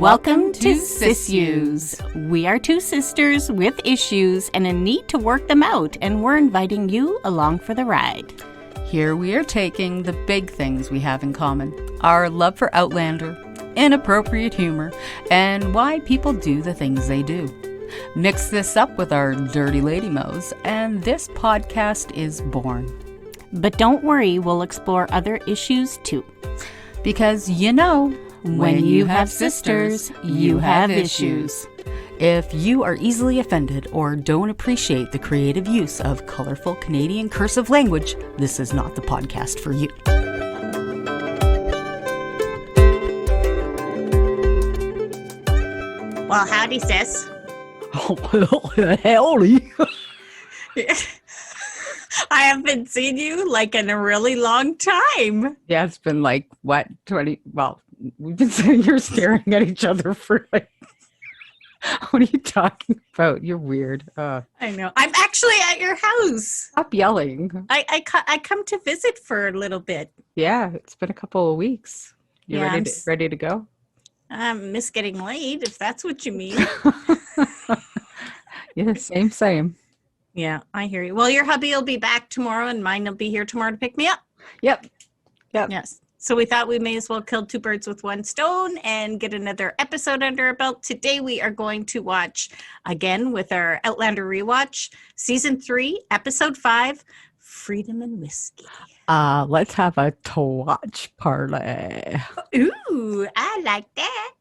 Welcome to SIssues. We are two sisters with issues and a need to work them out, and we're inviting you along for the ride. Here we are taking the big things we have in common. Our love for Outlander, inappropriate humor, and why people do the things they do. Mix this up with our dirty lady mo's, and this podcast is born. But don't worry, we'll explore other issues too. Because you know, when you have sisters, you have issues. If you are easily offended or don't appreciate the creative use of colorful Canadian cursive language, this is not the podcast for you. Well, howdy, sis. Oh, howdy. I haven't seen you like in a really long time. Yeah, it's been like, what, 20, well, we've been sitting here staring at each other for like, what are you talking about? You're weird. I know. I'm actually at your house. Stop yelling. I come to visit for a little bit. Yeah, it's been a couple of weeks. You Yeah, ready to go? I miss getting laid, if that's what you mean. Yeah, same. Yeah, I hear you. Well, your hubby will be back tomorrow and mine will be here tomorrow to pick me up. Yep. Yes. So we thought we may as well kill two birds with one stone and get another episode under our belt. Today we are going to watch, again with our Outlander rewatch, Season 3, Episode 5, Freedom and Whiskey. Let's have a twatch party. Ooh, I like that.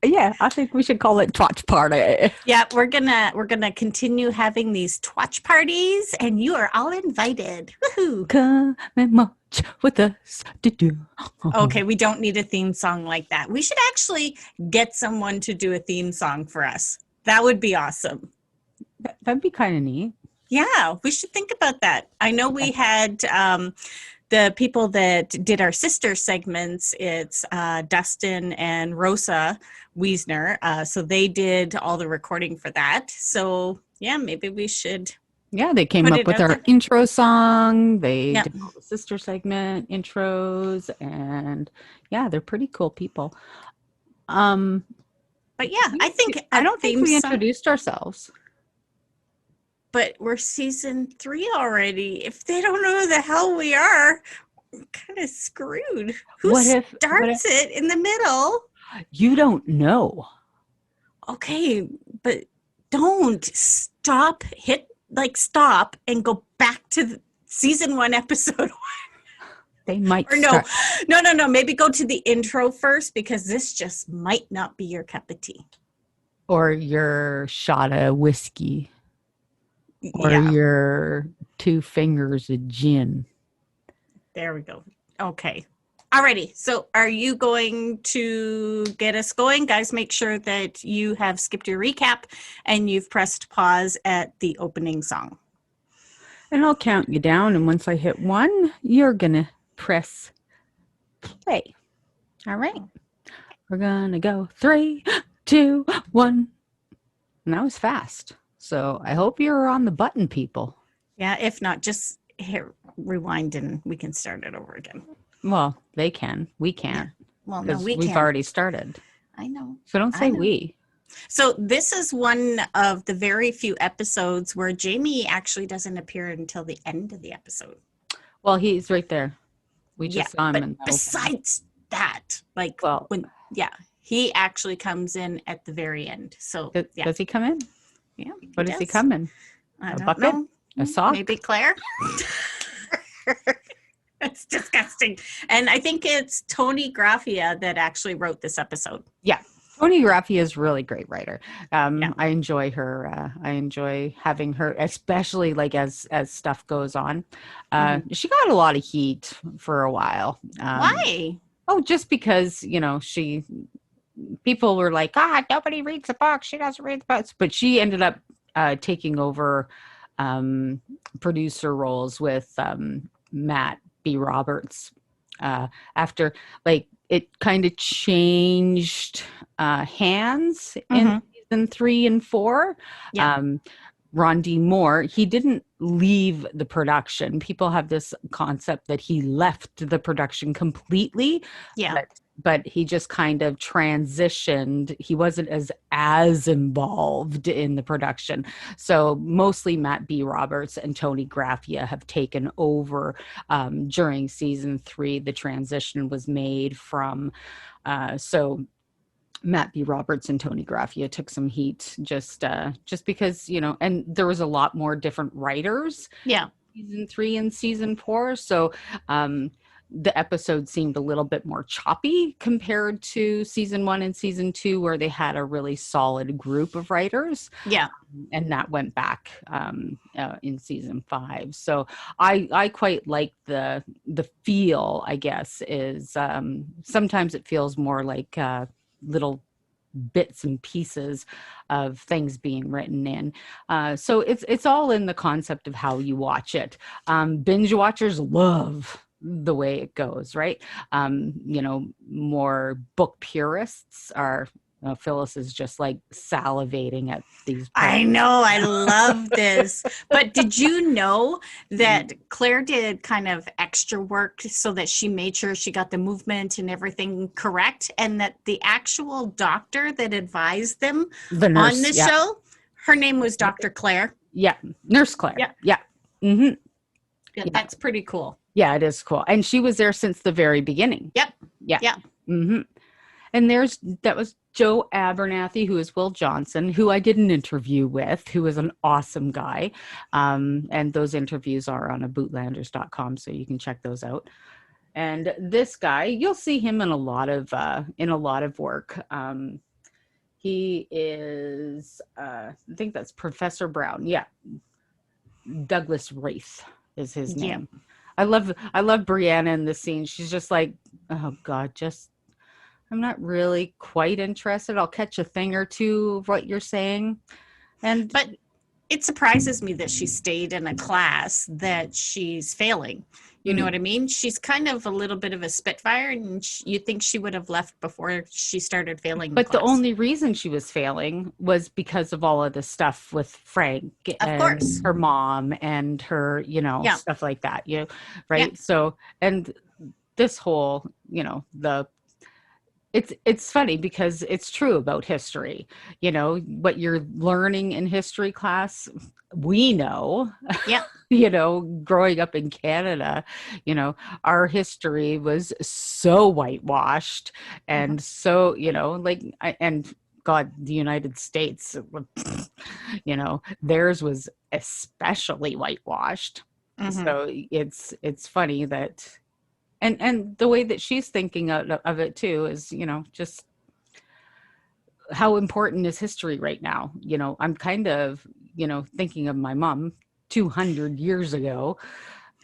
Yeah, I think we should call it twatch party. Yeah, we're gonna continue having these twatch parties, and you are all invited. Woohoo! Come and march with us. Okay, we don't need a theme song like that. We should actually get someone to do a theme song for us. That would be awesome. That'd be kind of neat. Yeah, we should think about that. I know we had the people that did our sister segments. It's Dustin and Rosa Wiesner. So they did all the recording for that. So yeah, maybe we should. Yeah, they came up with our intro song. They did all the sister segment intros, and yeah, they're pretty cool people. But yeah, I don't think we introduced ourselves. But we're Season 3 already. If they don't know who the hell we are, we're kind of screwed. Who starts it in the middle? You don't know. Okay, but don't stop. Stop and go back to Season 1, Episode 1. They might. Or no. Maybe go to the intro first, because this just might not be your cup of tea. Or your shot of whiskey. Or your 2 fingers of gin. There we go. Okay. Alrighty. So are you going to get us going? Guys, make sure that you have skipped your recap and you've pressed pause at the opening song. And I'll count you down. And once I hit 1, you're going to press play. All right. We're going to go 3, 2, 1. And that was fast. So I hope you're on the button, people. Yeah, if not, just rewind and we can start it over again. Well, they can. We can't. Yeah. Well, no, we've already started. I know. So don't say we. So this is one of the very few episodes where Jamie actually doesn't appear until the end of the episode. Well, he's right there. We just saw him. But besides that, he actually comes in at the very end. So does he come in? Yeah. What is he coming? A bucket? Know. A sock? Maybe Claire? That's disgusting. And I think it's Tony Graffia that actually wrote this episode. Yeah. Tony Graffia is a really great writer. I enjoy her. I enjoy having her, especially like as stuff goes on. She got a lot of heat for a while. Why? Oh, just because, people were like, nobody reads the books. She doesn't read the books. But she ended up taking over producer roles with Matt B. Roberts after, it kind of changed hands in Season 3 and 4. Ron D. Moore, he didn't leave the production. People have this concept that he left the production completely. Yeah. But he just kind of transitioned. He wasn't as involved in the production. So mostly Matt B. Roberts and Tony Graffia have taken over during season 3. The transition was made from so Matt B. Roberts and Tony Graffia took some heat just because, and there was a lot more different writers. Yeah. Season 3 and season 4. So the episode seemed a little bit more choppy compared to season 1 and season 2, where they had a really solid group of writers. Yeah. And that went back in season 5. So I quite like the feel, I guess, is sometimes it feels more like little bits and pieces of things being written in. So it's all in the concept of how you watch it. Binge watchers love the way it goes, right? More book purists are Phyllis is just like salivating at these parts. I know, I love this. But did you know that Claire did kind of extra work so that she made sure she got the movement and everything correct, and that the actual doctor that advised them nurse, on the show, her name was Dr. Claire? Yeah, Nurse Claire. Yeah. Mm-hmm. Yeah, that's pretty cool. Yeah, it is cool. And she was there since the very beginning. Yep. Yeah. Mm-hmm. And that was Joe Abernathy, who is Will Johnson, who I did an interview with, who is an awesome guy. And those interviews are on bootlanders.com, so you can check those out. And this guy, you'll see him in a lot of work. He is, I think that's Professor Brown. Yeah. Douglas Wraith is his name. Yeah. I love Brianna in this scene. She's just like, oh God, I'm not really quite interested. I'll catch a thing or two of what you're saying. But it surprises me that she stayed in a class that she's failing. You know what I mean? She's kind of a little bit of a spitfire, and you think she would have left before she started failing. But the only reason she was failing was because of all of the stuff with Frank and course. Her mom and her, stuff like that, right? Yeah. So, and this whole, it's funny because it's true about history. What you're learning in history class, we know. Yeah. Growing up in Canada, our history was so whitewashed and so, and God, the United States, theirs was especially whitewashed. Mm-hmm. So it's funny that, and the way that she's thinking of it too is, just how important is history right now? I'm kind of, thinking of my mom 200 years ago.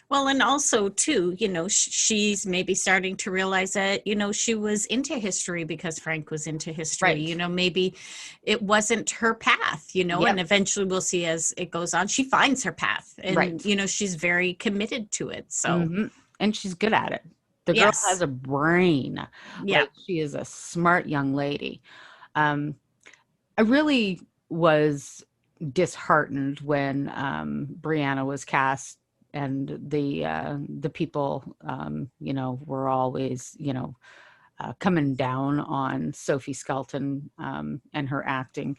Well, and also too, she's maybe starting to realize that, she was into history because Frank was into history. Right. Maybe it wasn't her path, and eventually we'll see as it goes on, she finds her path and, right. She's very committed to it. So, mm-hmm. And she's good at it. The girl has a brain. Yeah. Like, she is a smart young lady. I really was disheartened when Brianna was cast, and the people were always coming down on Sophie Skelton and her acting.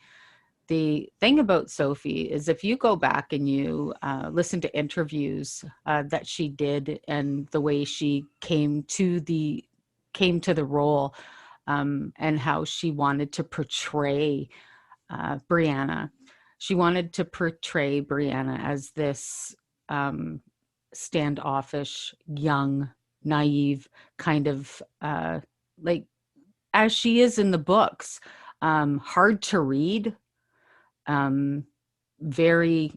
The thing about Sophie is, if you go back and you listen to interviews that she did and the way she came to the role, and how she wanted to portray Brianna. She wanted to portray Brianna as this standoffish, young, naive kind of like as she is in the books, hard to read, very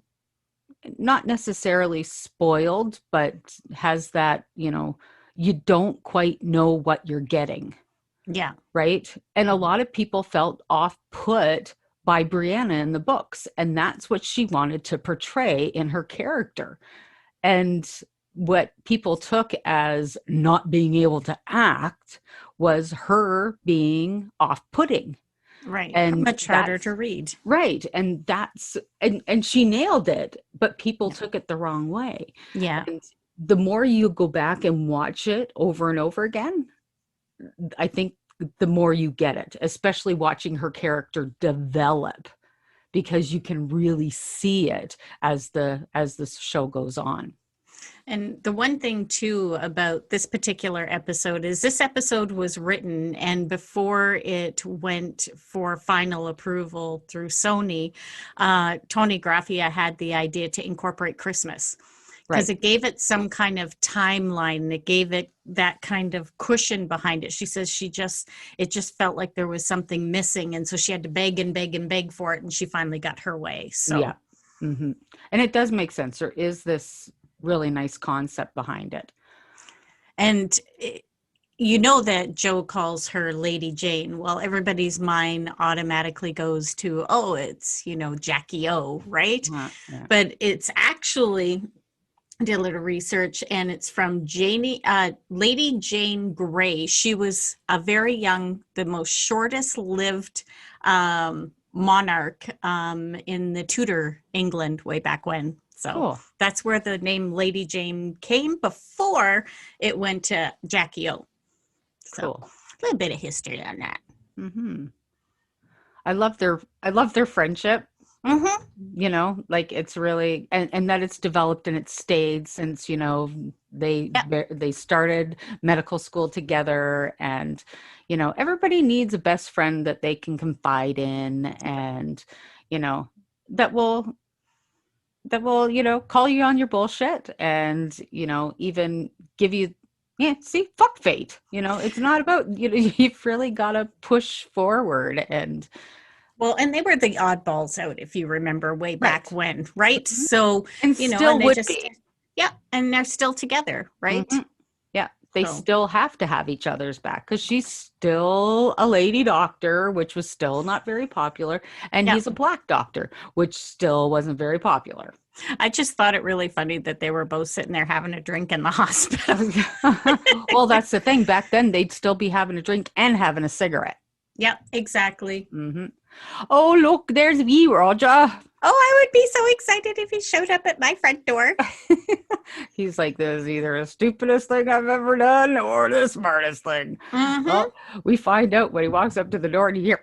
not necessarily spoiled, but has that, you don't quite know what you're getting. Yeah. Right. And a lot of people felt off-put by Brianna in the books. And that's what she wanted to portray in her character. And what people took as not being able to act was her being off-putting. Right. And Much harder to read. Right. And that's, and she nailed it, but people took it the wrong way. Yeah. And the more you go back and watch it over and over again, I think the more you get it, especially watching her character develop, because you can really see it as the show goes on. And the one thing too about this particular episode is this episode was written, and before it went for final approval through Sony, Tony Graffia had the idea to incorporate Christmas, because it gave it some kind of timeline. It gave it that kind of cushion behind it. She says it just felt like there was something missing, and so she had to beg and beg and beg for it, and she finally got her way. So yeah. Mm-hmm. And it does make sense. There is this really nice concept behind it. And you know that Joe calls her Lady Jane. Well, everybody's mind automatically goes to, oh, it's, Jackie O, right? Yeah. But it's actually, I did a little research, and it's from Lady Jane Grey. She was a very young, the most shortest lived monarch in the Tudor England way back when. So Cool. That's where the name Lady Jane came before it went to Jackie O. So Cool. A little bit of history on that. Mm-hmm. I love their friendship. Mm-hmm. Like it's really, and that it's developed and it's stayed since, they started medical school together, and, everybody needs a best friend that they can confide in, and, that will, call you on your bullshit, and, even give you, fuck fate. It's not about, you've really got to push forward. And well, and they were the oddballs out, if you remember, way back when, right? Mm-hmm. So, and still and they would just, be. yeah, and they're still together, right? Mm-hmm. Yeah, they still have to have each other's back, because she's still a lady doctor, which was still not very popular, and he's a black doctor, which still wasn't very popular. I just thought it really funny that they were both sitting there having a drink in the hospital. Well, that's the thing. Back then, they'd still be having a drink and having a cigarette. Yep, exactly. Mm-hmm. Oh, look, there's wee Roger. Oh, I would be so excited if he showed up at my front door. He's like, this is either the stupidest thing I've ever done or the smartest thing. Mm-hmm. Well, we find out when he walks up to the door and you hear,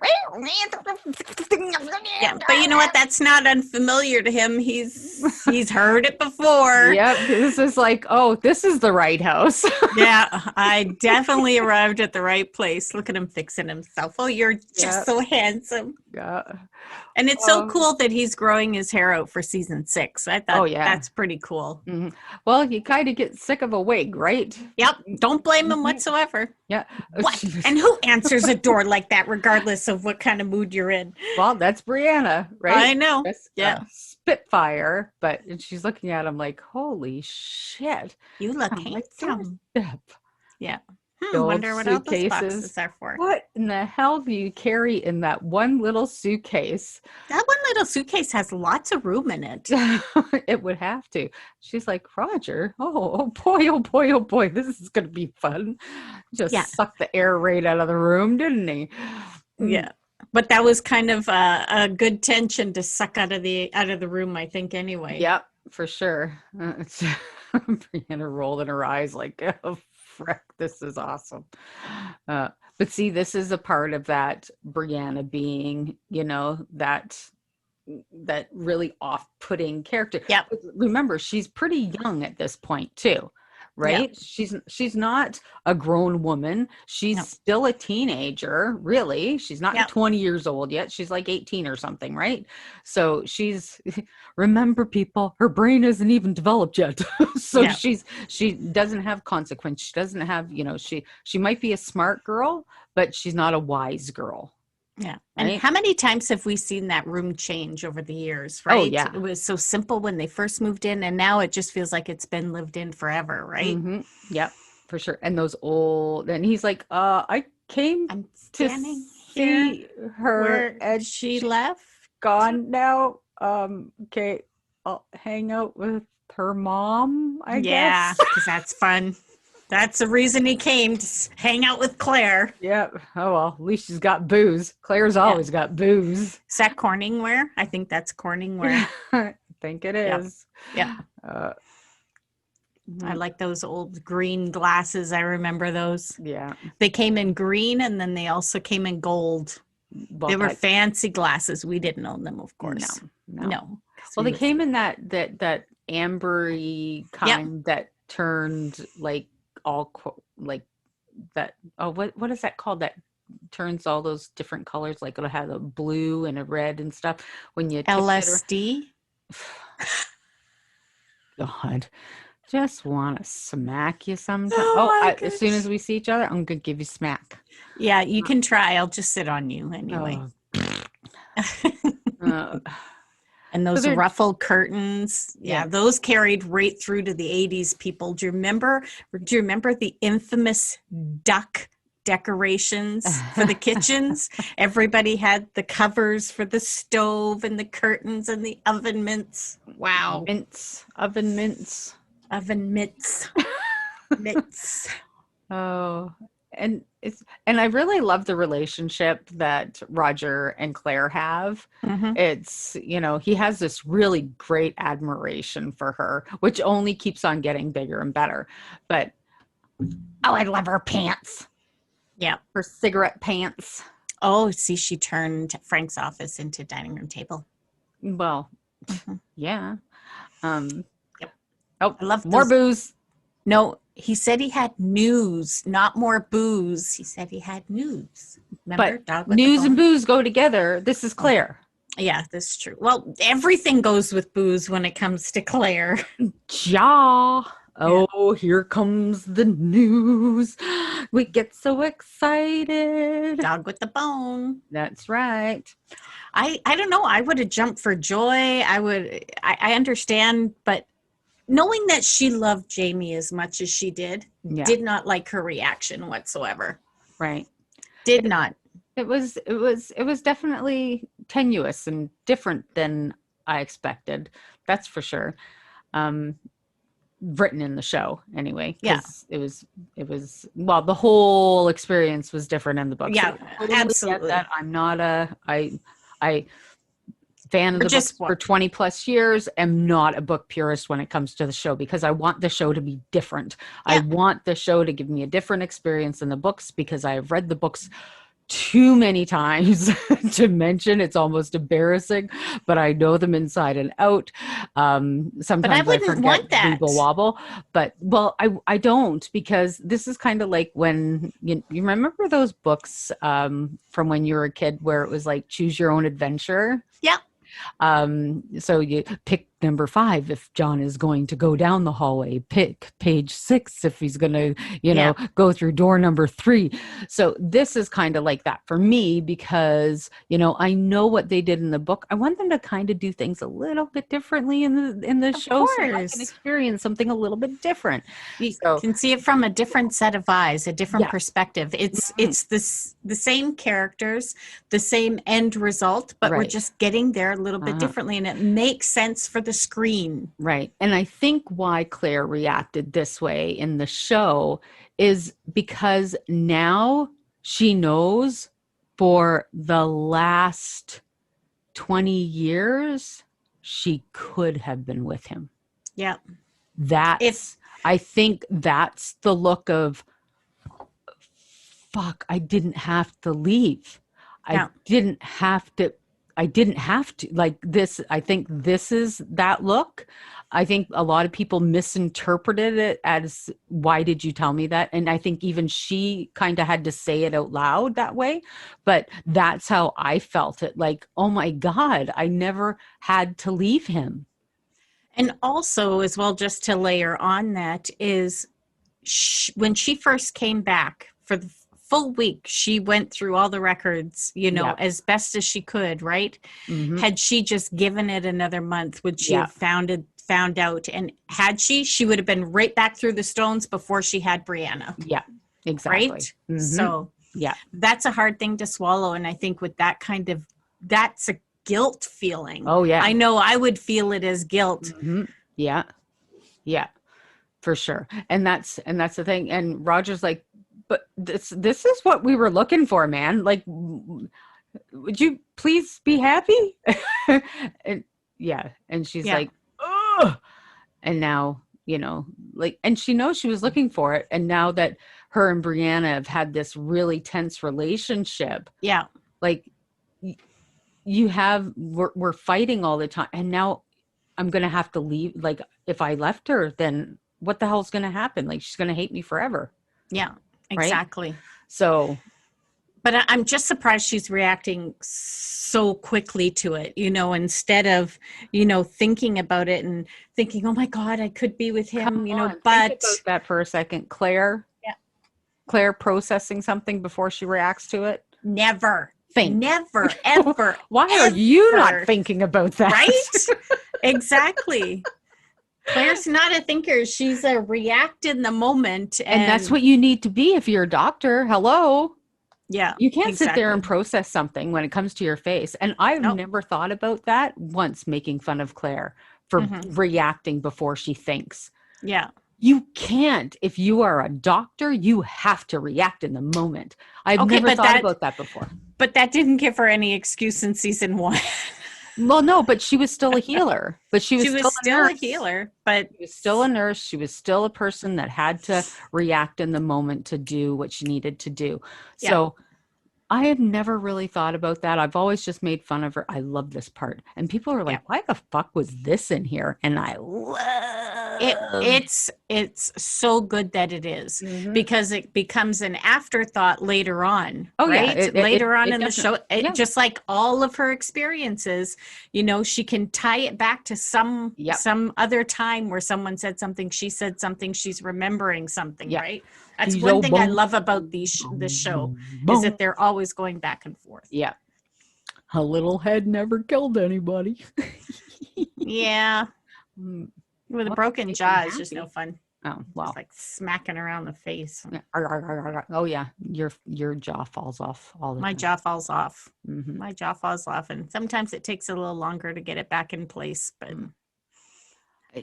yeah, but you know what? That's not unfamiliar to him. He's heard it before. Yep, this is like, oh, this is the right house. Yeah, I definitely arrived at the right place. Look at him fixing himself. Oh, you're just so handsome. Yeah. And it's so cool that he's growing his hair out for season 6. I thought that's pretty cool. Mm-hmm. Well, you kind of get sick of a wig, right? Yep. Don't blame him whatsoever. Yeah. What? And who answers a door like that, regardless of what kind of mood you're in? Well, that's Brianna, right? I know. Yeah. Spitfire. And she's looking at him like, holy shit. You look handsome. Yeah. I wonder what all those boxes are for. What in the hell do you carry in that one little suitcase? That one little suitcase has lots of room in it. It would have to. She's like, Roger, oh boy, oh boy, oh boy, this is going to be fun. Just sucked the air right out of the room, didn't he? Yeah. But that was kind of a good tension to suck out of the room, I think, anyway. Yep, for sure. Brianna rolled in her eyes like, oh, frick, this is awesome. But see, this is a part of that Brianna being, that really off-putting character. Yeah. Remember, she's pretty young at this point too, right? Yep. She's not a grown woman. She's still a teenager, really. She's not 20 years old yet. She's like 18 or something, right? So remember, people, her brain isn't even developed yet. So she doesn't have consequence. She doesn't have, she might be a smart girl, but she's not a wise girl. Yeah. And how many times have we seen that room change over the years, right? Oh, yeah. It was so simple when they first moved in, and now it just feels like it's been lived in forever, right? Mm-hmm. Yep, for sure. And and he's like, I came to see her and she left. Gone now. Okay, I'll hang out with her mom, I guess. Yeah, because that's fun. That's the reason he came to hang out with Claire. Yep. Oh, well, at least she's got booze. Claire's always got booze. Is that Corningware? I think that's Corningware. I think it is. Yeah. I like those old green glasses. I remember those. Yeah. They came in green and then they also came in gold. Well, they were fancy glasses. We didn't own them, of course. No. Well, they came in that ambery kind that turned like all like that. Oh, what is that called? That turns all those different colors. Like it'll have a blue and a red and stuff when you LSD. God, just want to smack you sometime. As soon as we see each other, I'm gonna give you smack. Yeah, you can try. I'll just sit on you anyway. And those ruffled curtains, those carried right through to the 80s. People, do you remember the infamous duck decorations for the kitchens? Everybody had the covers for the stove and the curtains and the oven mitts. Wow. Oven mitts. Mitts. Oh, and I really love the relationship that Roger and Claire have. Mm-hmm. It's, he has this really great admiration for her, which only keeps on getting bigger and better. But I love her pants. Yeah. Her cigarette pants. Oh, see, she turned Frank's office into dining room table. Well, yeah. Yep. Oh, I love more booze. No, he said he had news, not more booze. He said he had news. Remember? But news and booze go together. This is Claire. Yeah, that's true. Well, everything goes with booze when it comes to Claire. Ja. Oh, here comes the news. We get so excited. Dog with the bone. That's right. I don't know. I would have jumped for joy. I understand, but knowing that she loved Jamie as much as she did not like her reaction whatsoever. Right. Did not. It was definitely tenuous and different than I expected. That's for sure. Written in the show anyway. Yeah. It was the whole experience was different in the book. Yeah, so absolutely. That I'm not I fan of the books for 20 plus years. Am not a book purist when it comes to the show because I want the show to be different. Yeah. I want the show to give me a different experience than the books because I have read the books too many times to mention. It's almost embarrassing, but I know them inside and out. Sometimes but I wouldn't want that. Wobble, but I don't, because this is kind of like when you remember those books from when you were a kid where it was like choose your own adventure. Yeah. So you pick number 5 if John is going to go down the hallway, pick page 6 if he's going to, go through door number 3. So this is kind of like that for me because, I know what they did in the book. I want them to kind of do things a little bit differently in the show so I can experience something a little bit different. You can see it from a different set of eyes, a different perspective. It's the same characters, the same end result, but we're just getting there a little bit differently, and it makes sense for the screen. Right. And I think why Claire reacted this way in the show is because now she knows for the last 20 years she could have been with him. Yeah. I think that's the look of fuck, I didn't have to leave. I didn't have to like this. I think this is that look. I think a lot of people misinterpreted it as, why did you tell me that? And I think even she kind of had to say it out loud that way, but that's how I felt it. Like, oh my God, I never had to leave him. And also as well, just to layer on that is when she first came back for the full week, she went through all the records, as best as she could, right? Mm-hmm. Had she just given it another month, would she have found out? And had she would have been right back through the stones before she had Brianna. Yeah, exactly. Right? Mm-hmm. So that's a hard thing to swallow. And I think with that that's a guilt feeling. Oh yeah. I know I would feel it as guilt. Mm-hmm. Yeah. Yeah. for sure. And that's the thing. And Roger's like, but this is what we were looking for, man. Like, would you please be happy? And yeah. And she's like, oh, and now, you know, like, and she knows she was looking for it. And now that her and Brianna have had this really tense relationship. Yeah. Like we're fighting all the time. And now I'm going to have to leave. Like if I left her, then what the hell's going to happen? Like she's going to hate me forever. Yeah, exactly. Right? So, but I'm just surprised she's reacting so quickly to it, you know, instead of, you know, thinking about it and thinking, oh my God, I could be with him, you know, but think about that for a second. Claire processing something before she reacts to it. Never, ever. Why are you not thinking about that? Right? Exactly. Claire's not a thinker. She's a react in the moment. And that's what you need to be if you're a doctor. Hello. Yeah. You can't sit there and process something when it comes to your face. And I've never thought about that once, making fun of Claire for reacting before she thinks. Yeah. You can't. If you are a doctor, you have to react in the moment. I've never thought about that before. But that didn't give her any excuse in season 1. Well, no, but she was still a healer. But she was still a healer. But she was still a nurse. She was still a person that had to react in the moment to do what she needed to do. Yeah. So I have never really thought about that. I've always just made fun of her. I love this part. And people are like, why the fuck was this in here? And I love it. It's so good that it is, because it becomes an afterthought later on. Oh, right? Yeah. Later on in the show, just like all of her experiences, you know, she can tie it back to some other time where someone said something, she said something, she's remembering something, right? That's one thing I love about this show is that they're always going back and forth. Yeah. A little head never killed anybody. Yeah. With a broken jaw is just no fun. Oh, well. It's like smacking around the face. Oh, yeah. Your jaw falls off all the time. My jaw falls off. My jaw falls off. And sometimes it takes a little longer to get it back in place. But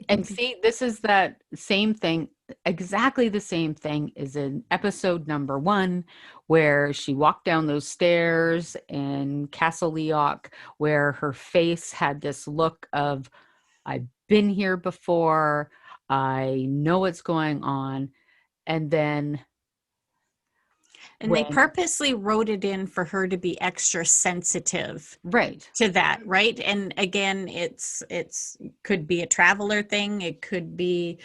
And see, this is that same thing. Exactly the same thing is in episode number 1, where she walked down those stairs in Castle Leoc, where her face had this look of, I've been here before, I know what's going on. And then they purposely wrote it in for her to be extra sensitive to that, right? And again, it's could be a traveler thing. It could be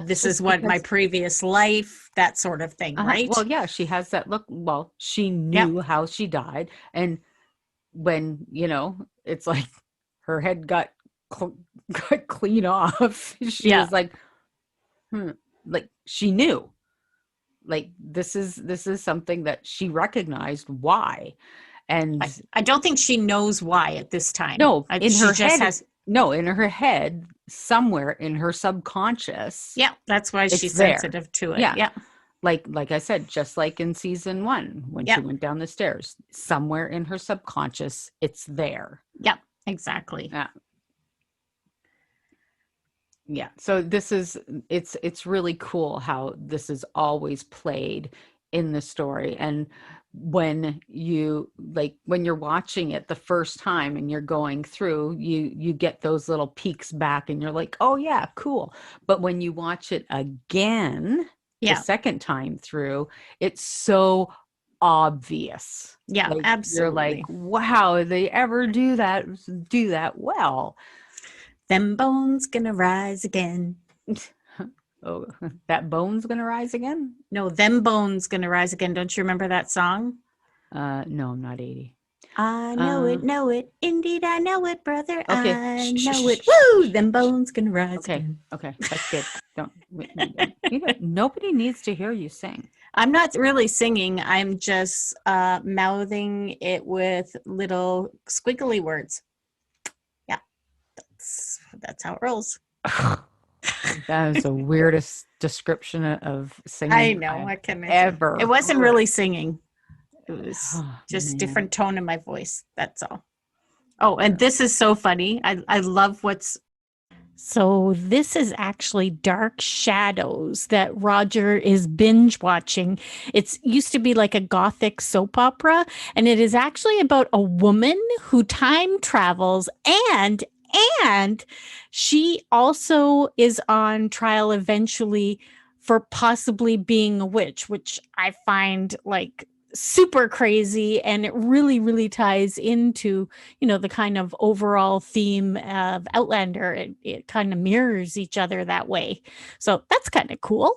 this is what my previous life, that sort of thing, right? Well, yeah, she has that look. Well, she knew how she died. And when, you know, it's like her head got clean off. She was like, like she knew. Like this is something that she recognized why. And I don't think she knows why at this time. No, in her head, somewhere in her subconscious. Yeah, that's why she's sensitive to it. Yeah. Like I said, just like in season 1, when she went down the stairs, somewhere in her subconscious, it's there. Yeah, exactly. Yeah. So it's really cool how this is always played in the story. And when you're watching it the first time and you're going through, you get those little peeks back and you're like, oh yeah, cool. But when you watch it again, the second time through, it's so obvious. Yeah, like, absolutely. You're like, wow, did they ever do that well? Them bones gonna rise again. Oh, that bone's gonna rise again? No, them bones gonna rise again. Don't you remember that song? No, I'm not 80. I know it. Indeed, I know it, brother. Okay. I know it. Woo! Them bones gonna rise again. Okay, that's good. Nobody needs to hear you sing. I'm not really singing. I'm just mouthing it with little squiggly words. Yeah, that's how it rolls. That is the weirdest description of singing. I know. I can ever. It wasn't really singing. It was just different tone in my voice. That's all. Oh, and this is so funny. I love what's So this is actually Dark Shadows that Roger is binge watching. It's used to be like a gothic soap opera, and it is actually about a woman who time travels and she also is on trial eventually for possibly being a witch, which I find like super crazy, and it really ties into the kind of overall theme of Outlander. It kind of mirrors each other that way, so that's kind of cool.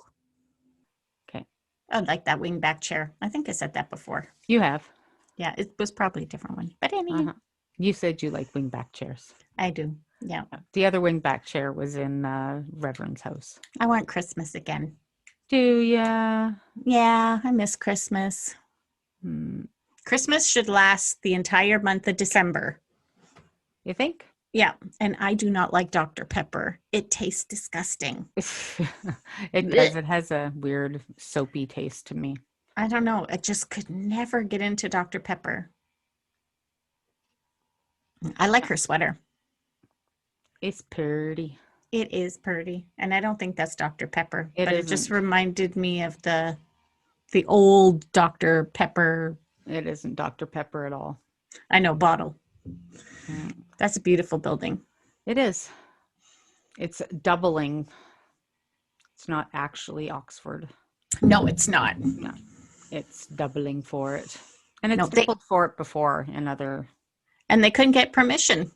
Okay. I like that wingback chair. I think I said that before. You have. Yeah, it was probably a different one, but anyway. You said you like wingback chairs. I do. Yeah. The other wingback chair was in Reverend's house. I want Christmas again. Do ya? Yeah, I miss Christmas. Christmas should last the entire month of December. You think? Yeah, and I do not like Dr. Pepper. It tastes disgusting. It does. It has a weird soapy taste to me. I don't know. I just could never get into Dr. Pepper. I like her sweater. It's pretty. It is pretty. And I don't think that's Dr. Pepper. It but isn't. It just reminded me of the old Dr. Pepper. It isn't Dr. Pepper at all. I know, bottle. That's a beautiful building. It is. It's doubling. It's not actually Oxford. No, it's not. No. It's doubling for it. And it's doubled for it before in other. And they couldn't get permission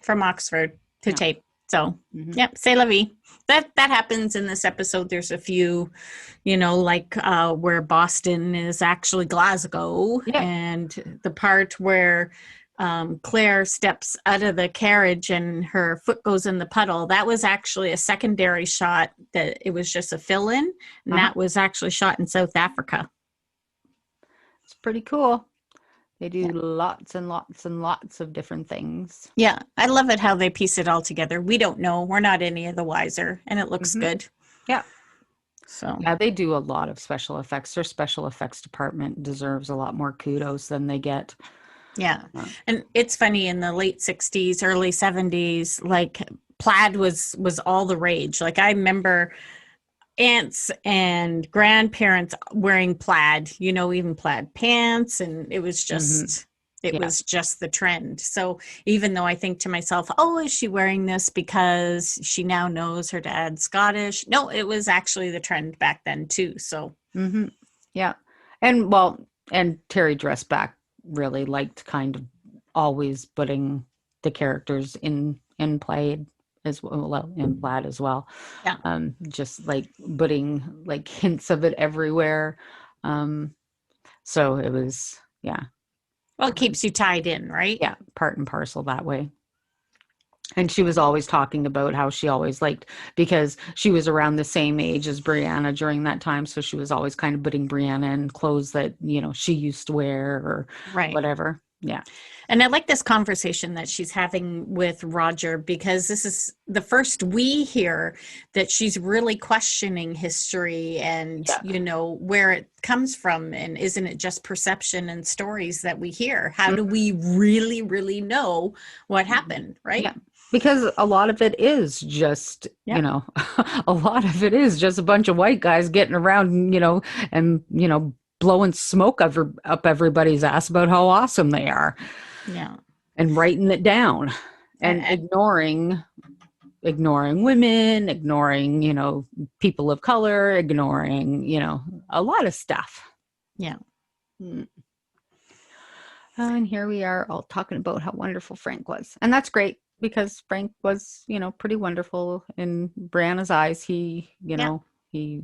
from Oxford to tape. So, yep, c'est la vie. That happens in this episode. There's a few, like where Boston is actually Glasgow. Yeah. And the part where Claire steps out of the carriage and her foot goes in the puddle, that was actually a secondary shot. That it was just a fill-in. And that was actually shot in South Africa. It's pretty cool. They do lots and lots and lots of different things. Yeah, I love it how they piece it all together. We don't know. We're not any of the wiser. And it looks good. Yeah. So yeah, they do a lot of special effects. Their special effects department deserves a lot more kudos than they get. Yeah. And it's funny, in the late 60s, early 70s, like plaid was all the rage. Like I remember aunts and grandparents wearing plaid, even plaid pants, and it was just was just the trend. So even though I think to myself, oh, is she wearing this because she now knows her dad's Scottish? No, it was actually the trend back then too. So yeah. And Terry Dressback really liked kind of always putting the characters in plaid as well, in plaid as well. Yeah. Just like putting like hints of it everywhere. So it was, yeah. Well, it keeps you tied in, right? Yeah, part and parcel that way. And she was always talking about how she always liked, because she was around the same age as Brianna during that time. So she was always kind of putting Brianna in clothes that, she used to wear or whatever. Yeah. And I like this conversation that she's having with Roger, because this is the first we hear that she's really questioning history and, where it comes from. And isn't it just perception and stories that we hear? How do we really, really know what happened? Right. Yeah. Because a lot of it is just, a lot of it is just a bunch of white guys getting around, and blowing smoke up everybody's ass about how awesome they are. Yeah. And writing it down and ignoring women, ignoring, people of color, ignoring, a lot of stuff. Yeah. And here we are all talking about how wonderful Frank was. And that's great, because Frank was, pretty wonderful in Brianna's eyes. He, he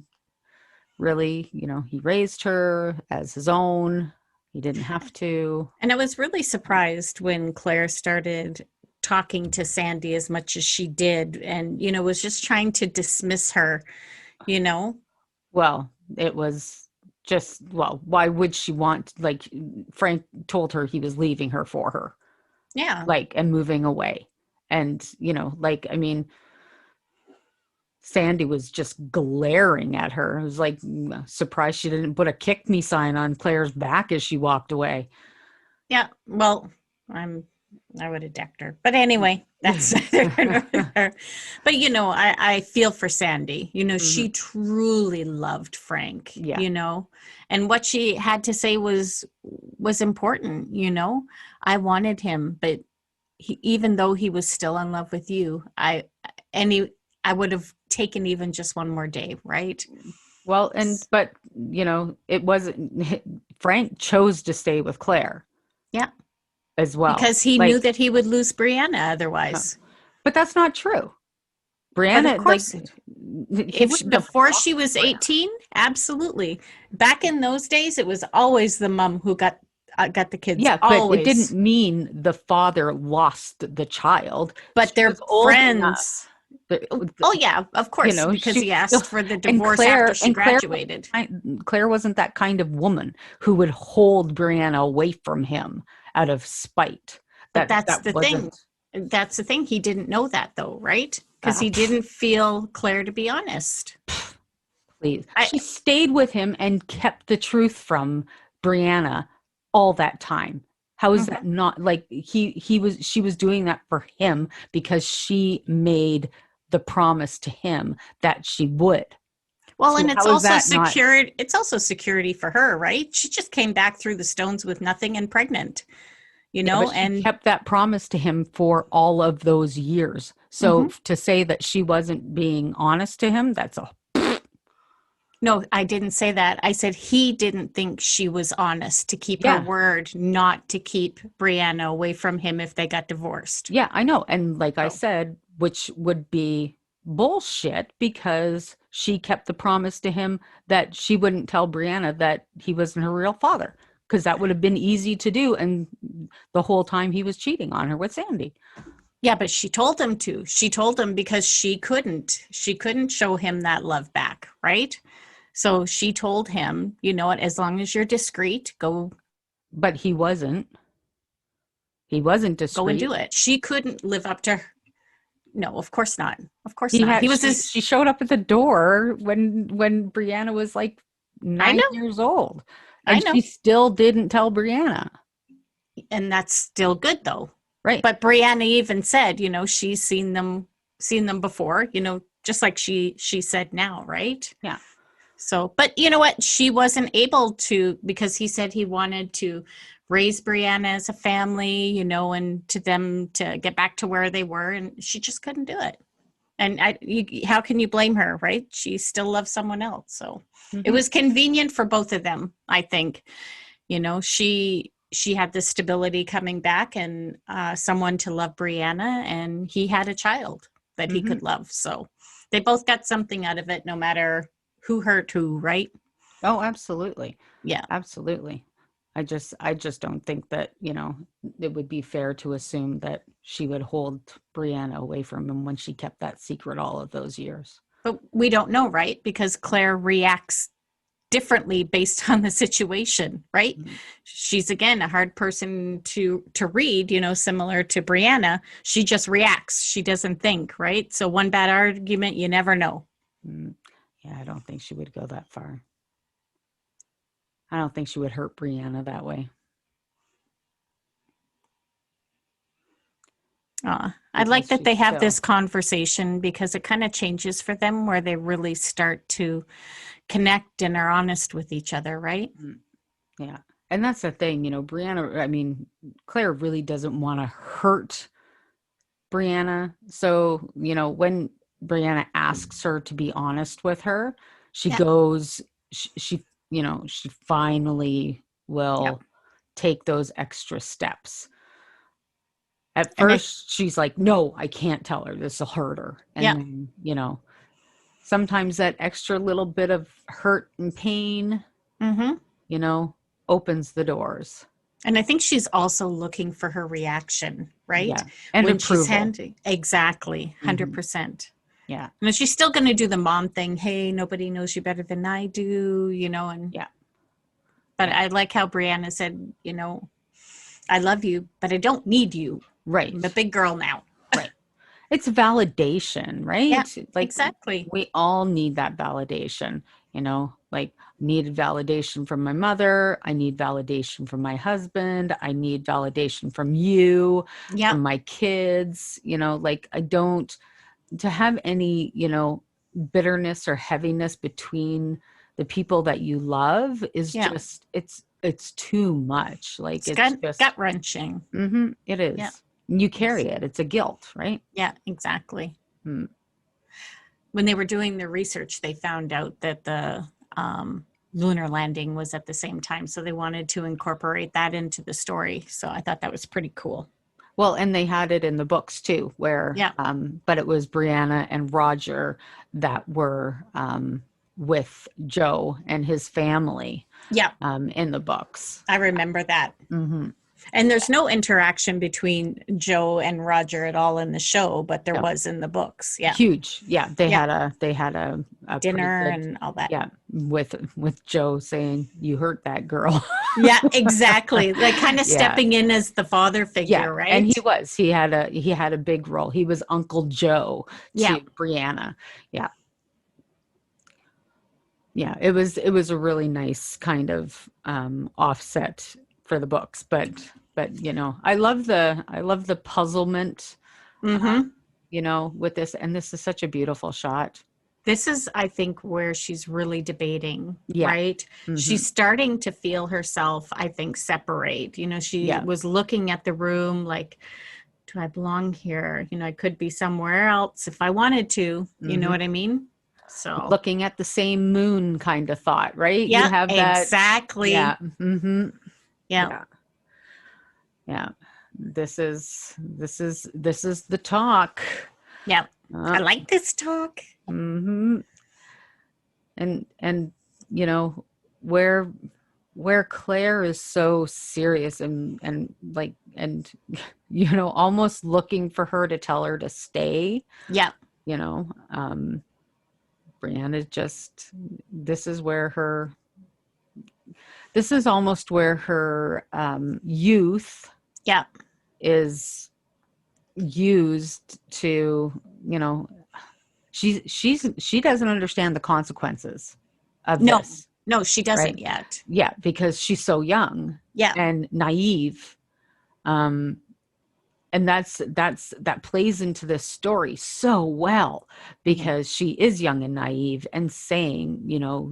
really, he raised her as his own. He didn't have to. And I was really surprised when Claire started talking to Sandy as much as she did, and, was just trying to dismiss her, Well, it was just, why would she want, like, Frank told her he was leaving her for her. Yeah. And moving away. And, Sandy was just glaring at her. I was like, surprised she didn't put a kick me sign on Claire's back as she walked away. Yeah. Well, I'm I would have decked her. But anyway, that's but I feel for Sandy. She truly loved Frank, Yeah. and what she had to say was important. I wanted him, but even though he was still in love with you, I would have taken even just one more day, right? Well, but it wasn't, Frank chose to stay with Claire. Yeah. As well. Because he knew that he would lose Brianna otherwise. But that's not true. Brianna, but of course, before she was 18, absolutely. Back in those days, it was always the mom who got the kids. Yeah, always. But it didn't mean the father lost the child. But they're friends. Oh yeah, of course, because he asked for the divorce after she graduated. Claire wasn't that kind of woman who would hold Brianna away from him out of spite. But that's the thing. That's the thing. He didn't know that though, right? Because he didn't feel Claire to be honest. Please. She stayed with him and kept the truth from Brianna all that time. How is that not like she was doing that for him because she made the promise to him that she would. Well, so and it's also security. It's also security for her, right? She just came back through the stones with nothing and pregnant, and kept that promise to him for all of those years. So to say that she wasn't being honest to him, that's a No, I didn't say that. I said he didn't think she was honest to keep her word, not to keep Brianna away from him if they got divorced. Yeah, I know. And like I said, which would be bullshit because she kept the promise to him that she wouldn't tell Brianna that he wasn't her real father, because that would have been easy to do. And the whole time he was cheating on her with Sandy. Yeah, but she told him to. She told him because she couldn't show him that love back, right? So she told him, as long as you're discreet, go. But he wasn't. He wasn't discreet. Go and do it. She couldn't live up to her. No, of course not. Of course not. She showed up at the door when Brianna was like 9 years old. And she still didn't tell Brianna. And that's still good though. Right. But Brianna even said, she's seen them before, just like she said now, right? Yeah. So, but you know what? She wasn't able to, because he said he wanted to raise Brianna as a family, and to them to get back to where they were, and she just couldn't do it. And how can you blame her, right? She still loves someone else. So it was convenient for both of them, I think. She had the stability coming back and someone to love Brianna, and he had a child that he could love. So they both got something out of it, no matter who hurt who, right? Oh, absolutely. Yeah, absolutely. I just don't think that, it would be fair to assume that she would hold Brianna away from him when she kept that secret all of those years. But we don't know, right? Because Claire reacts differently based on the situation, right? She's, again, a hard person to read, similar to Brianna. She just reacts. She doesn't think, right? So one bad argument, you never know. Yeah, I don't think she would go that far. I don't think she would hurt Brianna that way. I like that they have this conversation, because it kind of changes for them, where they really start to connect and are honest with each other, right? Yeah. And that's the thing, Brianna, Claire really doesn't want to hurt Brianna. So, when Brianna asks her to be honest with her, she goes, she finally will take those extra steps. At first, she's like, no, I can't tell her. This will hurt her. And then, sometimes that extra little bit of hurt and pain, opens the doors. And I think she's also looking for her reaction, right? Yeah. And when approval. She's handing, exactly, 100%. Yeah. And she's still going to do the mom thing. Hey, nobody knows you better than I do, and yeah. But I like how Brianna said, I love you, but I don't need you. Right. I'm a big girl now. Right. it's validation, right? Yeah, Like exactly. we all need that validation, like needed validation from my mother. I need validation from my husband. I need validation from you, Yeah, from my kids, like I don't to have any, bitterness or heaviness between the people that you love is yeah. just it's too much. Like It's it's gut just wrenching. it Yeah. is. You carry Yes. it. It's a guilt, right? Yeah, exactly. Mm. When they were doing the research, they found out that the lunar landing was at the same time. So they wanted to incorporate that into the story. So I thought that was pretty cool. Well, and they had it in the books too, where Yeah. but it was Brianna and Roger that were with Joe and his family Yeah. in the books. I remember that. Mm-hmm. And there's no interaction between Joe and Roger at all in the show, but there Yep. was in the books. Yeah. Huge. Yeah. They Yeah. had a pretty Dinner good, and all that. yeah, with Joe saying, "You hurt that girl." Yeah, exactly. Like kind of Yeah. stepping in as the father Yeah. figure, right? And he had a big role. He was Uncle Joe Yeah. to Brianna. Yeah. Yeah. It was a really nice kind of offset for the books, but I love the puzzlement Mm-hmm. with this, and this is such a beautiful shot. This is, I think, where she's really debating, Yeah. right? Mhm. She's starting to feel herself, I think, separate. She Yeah. was looking at the room like, do I belong here? I could be somewhere else if I wanted to. You know Mhm. what I mean? So, Looking at the same moon kind of thought, right? You yeah, have that. exactly. Yeah. Mm-hmm. Yeah. Yeah. Yeah. This is the talk. Yeah. I like this talk. Mm-hmm. And where Claire is so serious and like almost looking for her to tell her to stay. Yeah. Brianna just this is almost where her youth Yeah. is used to, she doesn't understand the consequences of No. this. No, she doesn't Right. yet. Yeah, because she's so young Yeah. and naive. And that plays into this story so well because she is young and naive and saying,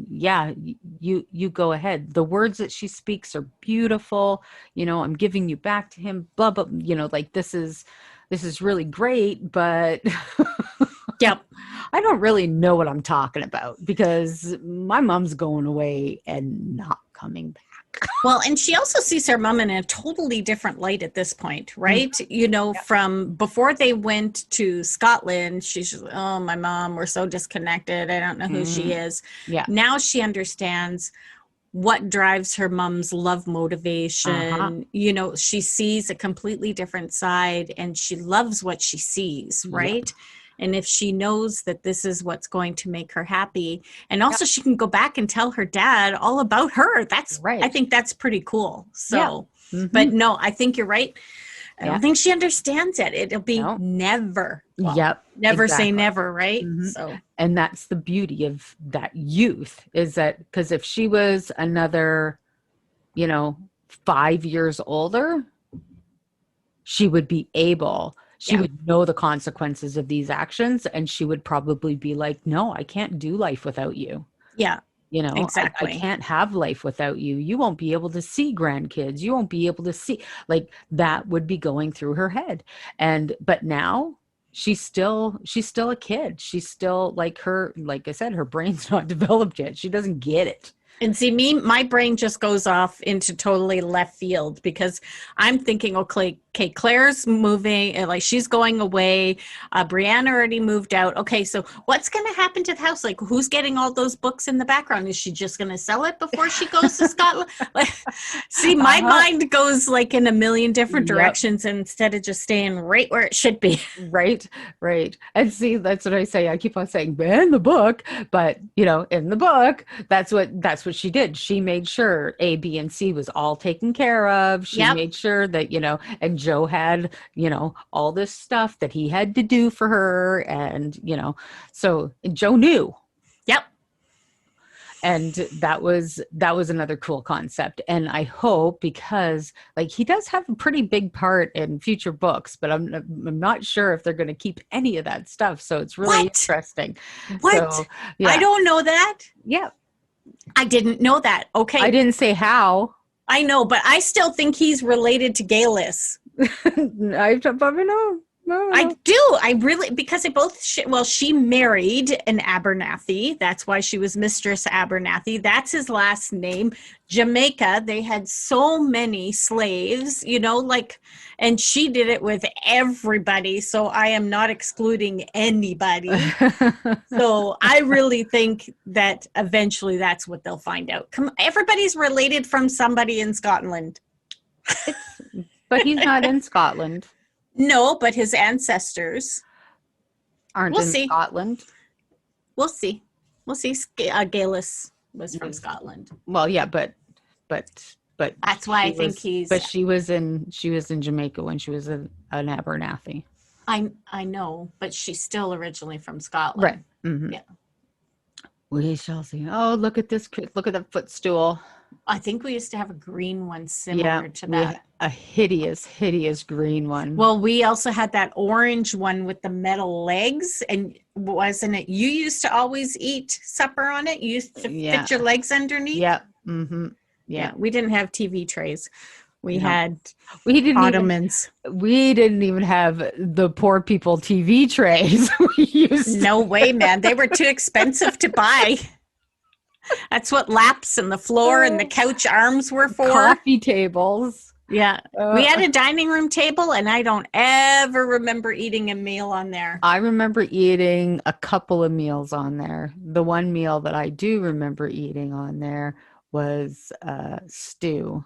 yeah, you go ahead. The words that she speaks are beautiful. I'm giving you back to him, blah, blah, like this is really great, but Yep. I don't really know what I'm talking about because my mom's going away and not coming back. Well, and she also sees her mom in a totally different light at this point, right? Mm-hmm. From before they went to Scotland, she's just, oh, my mom, we're so disconnected. I don't know who she is. Yeah. Now she understands what drives her mom's love motivation. She sees a completely different side and she loves what she sees, right? Yep. And if she knows that this is what's going to make her happy, and also she can go back and tell her dad all about her. That's right. I think that's pretty cool. So, but no, I think you're right. I don't think she understands it. It'll be never. Well, never say never, right? Mm-hmm. So, and that's the beauty of that youth is that because if she was another, 5 years older, she would be able. She would know the consequences of these actions, and she would probably be like, "No, I can't do life without you." Yeah. Exactly. I can't have life without you. You won't be able to see grandkids. You won't be able to see, like, that would be going through her head. But now she's still a kid. She's still like I said, her brain's not developed yet. She doesn't get it. And see, my brain just goes off into totally left field because I'm thinking, okay, Claire's moving, like she's going away. Brianna already moved out. Okay, so what's going to happen to the house? Like, who's getting all those books in the background? Is she just going to sell it before she goes to Scotland? Like, see, my mind goes like in a million different directions instead of just staying right where it should be. Right. And see, that's what I say. I keep on saying, in the book, but in the book, that's what she did. She made sure A, B, and C was all taken care of. She made sure that, and Joe had, all this stuff that he had to do for her. And, so Joe knew. Yep. And that was another cool concept. And I hope, because like he does have a pretty big part in future books, but I'm not sure if they're going to keep any of that stuff. So it's really interesting. What? So, yeah. I don't know that. Yeah. I didn't know that. Okay. I didn't say how. I know, but I still think he's related to Gales. I probably know. No. I do. I really, because they both, she married an Abernathy. That's why she was Mistress Abernathy. That's his last name. Jamaica, they had so many slaves, and she did it with everybody. So I am not excluding anybody. So I really think that eventually that's what they'll find out. Everybody's related from somebody in Scotland. But he's not in Scotland. No, but his ancestors aren't in Scotland. We'll see. Gales was from Scotland. Well, yeah, but that's why I think he's. But she was in Jamaica when she was an Abernathy. I know, but she's still originally from Scotland. Right. Mm-hmm. Yeah. We shall see. Oh, look at this! Look at that footstool. I think we used to have a green one similar to that. A hideous green one. Well, we also had that orange one with the metal legs. And wasn't it, you used to always eat supper on it? You used to fit your legs underneath? Yeah. Mm-hmm. Yeah. We didn't have TV trays. We had ottomans. We didn't even have the poor people TV trays. No way, man. They were too expensive to buy. That's what laps and the floor and the couch arms were for. Coffee tables. Yeah. We had a dining room table, and I don't ever remember eating a meal on there. I remember eating a couple of meals on there. The one meal that I do remember eating on there was stew,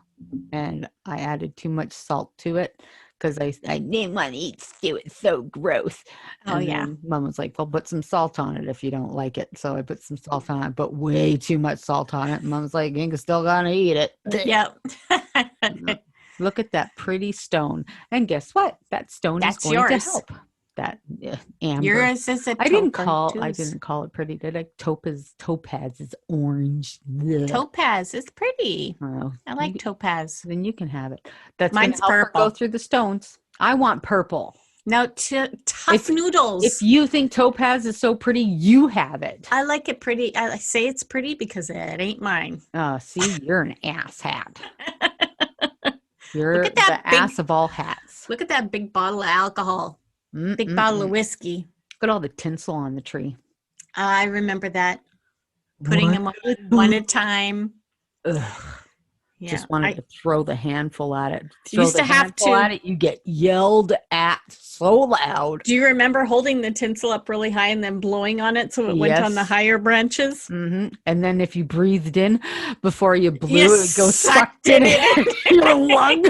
and I added too much salt to it because I didn't want to eat stew. It's so gross. Oh, yeah. Mom was like, well, put some salt on it if you don't like it. So I put some salt on it, but way too much salt on it. And Mom was like, you're still gonna eat it. Yep. Look at that pretty stone. And guess what? That stone is going to help. That amber. Yours is a I didn't call it pretty, did I? Topaz is orange. Blech. Topaz is pretty. Oh, I like topaz. Then you can have it. That's mine's help purple. Her go through the stones. I want purple. Now, tough noodles. If you think topaz is so pretty, you have it. I like it pretty. I say it's pretty because it ain't mine. Oh, see, you're an ass hat. You're the ass of all hats. Look at that big bottle of alcohol. Big bottle of whiskey. Look at all the tinsel on the tree. I remember that. Putting them one at a time. Ugh. Yeah, just wanted to throw the handful at it. Used to have to. At it, you get yelled at so loud. Do you remember holding the tinsel up really high and then blowing on it so it went on the higher branches? Mm-hmm. And then if you breathed in before you blew, it would go sucked in your lung.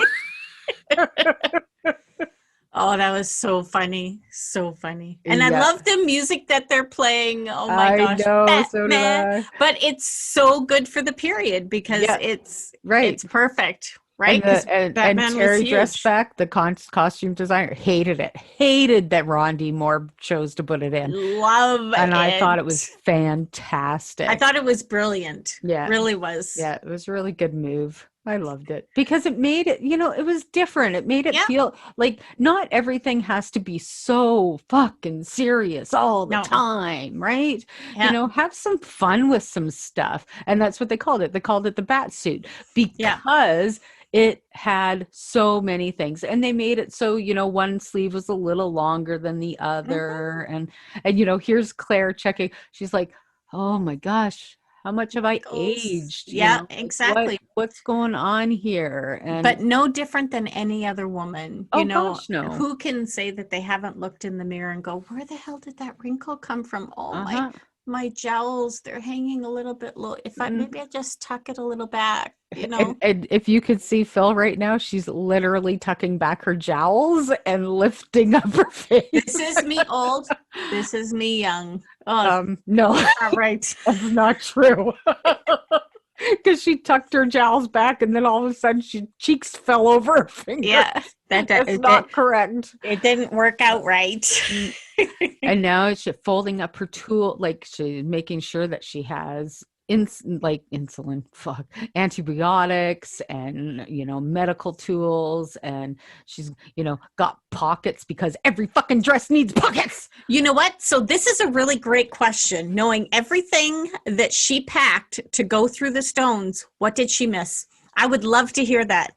Oh, that was so funny. So funny. And I love the music that they're playing. Oh my gosh. I know, so did I. But it's so good for the period because it's perfect. Right? And Terry Dressback, the costume designer, hated it. Hated that Rondi Moore chose to put it in. Love it. And I thought it was fantastic. I thought it was brilliant. Yeah. It really was. Yeah, it was a really good move. I loved it because it made it, it was different. It made it feel like not everything has to be so fucking serious all the time, right? Yeah. Have some fun with some stuff. And that's what they called it. They called it the bat suit because it had so many things, and they made it so, one sleeve was a little longer than the other. And here's Claire checking. She's like, oh my gosh, how much have I aged? Yeah, exactly. What's going on here? But no different than any other woman. Gosh, no. Who can say that they haven't looked in the mirror and go, where the hell did that wrinkle come from? Oh, my jowls, they're hanging a little bit low. Maybe I just tuck it a little back, And if you could see Phyl right now, she's literally tucking back her jowls and lifting up her face. This is me old. This is me young. No. All right. That's not true. because she tucked her jowls back, and then all of a sudden, cheeks fell over her fingers. Yeah, That's not correct. It didn't work out right. And now she's folding up her tool, like she's making sure that she has insulin, antibiotics, and medical tools, and she's got pockets because every fucking dress needs pockets. You know what? So this is a really great question. Knowing everything that she packed to go through the stones, what did she miss? I would love to hear that.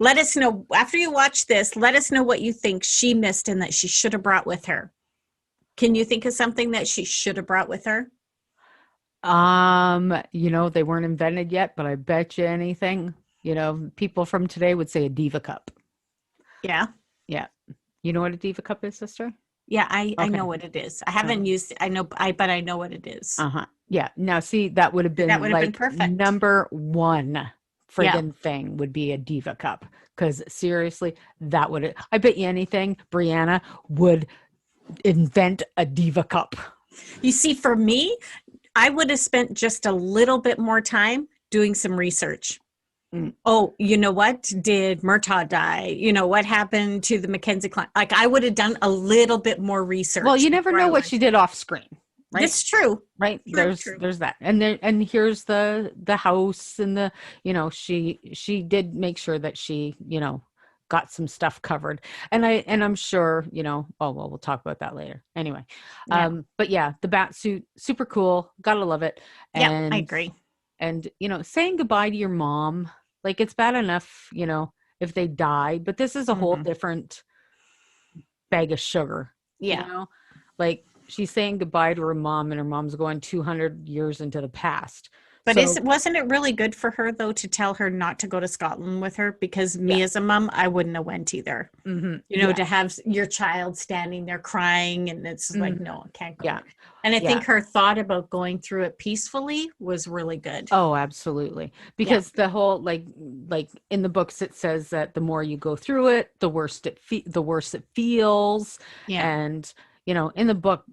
Let us know after you watch this. Let us know what you think she missed and that she should have brought with her. Can you think of something that she should have brought with her? They weren't invented yet, but I bet you anything, people from today would say a diva cup. Yeah. Yeah. You know what a diva cup is, sister? Yeah, I know what it is. I haven't used it. But I know what it is. Uh-huh. Yeah. Now see, that would have been perfect. Number one friggin' thing would be a diva cup. Because seriously, I bet you anything, Brianna would invent a diva cup. You see, for me, I would have spent just a little bit more time doing some research. Oh, you know what? Did Murtaugh die? What happened to the Mackenzie clan? Like, I would have done a little bit more research. Well, you never know what she did off screen, right? It's true. Right. There's that. And here's the house and the, she did make sure that she, got some stuff covered. And I'm sure, we'll talk about that later. Anyway. Yeah. But yeah, the bat suit, super cool. Gotta love it. Yeah, I agree. And, saying goodbye to your mom, like it's bad enough, if they die, but this is a whole different bag of sugar. Yeah. Like she's saying goodbye to her mom, and her mom's going 200 years into the past. But wasn't it really good for her, though, to tell her not to go to Scotland with her? Because me as a mom, I wouldn't have went either. Mm-hmm. To have your child standing there crying, and it's like, no, I can't go. Yeah. And I think her thought about going through it peacefully was really good. Oh, absolutely. Because the whole, like in the books, it says that the more you go through it, the worse it feels. Yeah. And, in the book,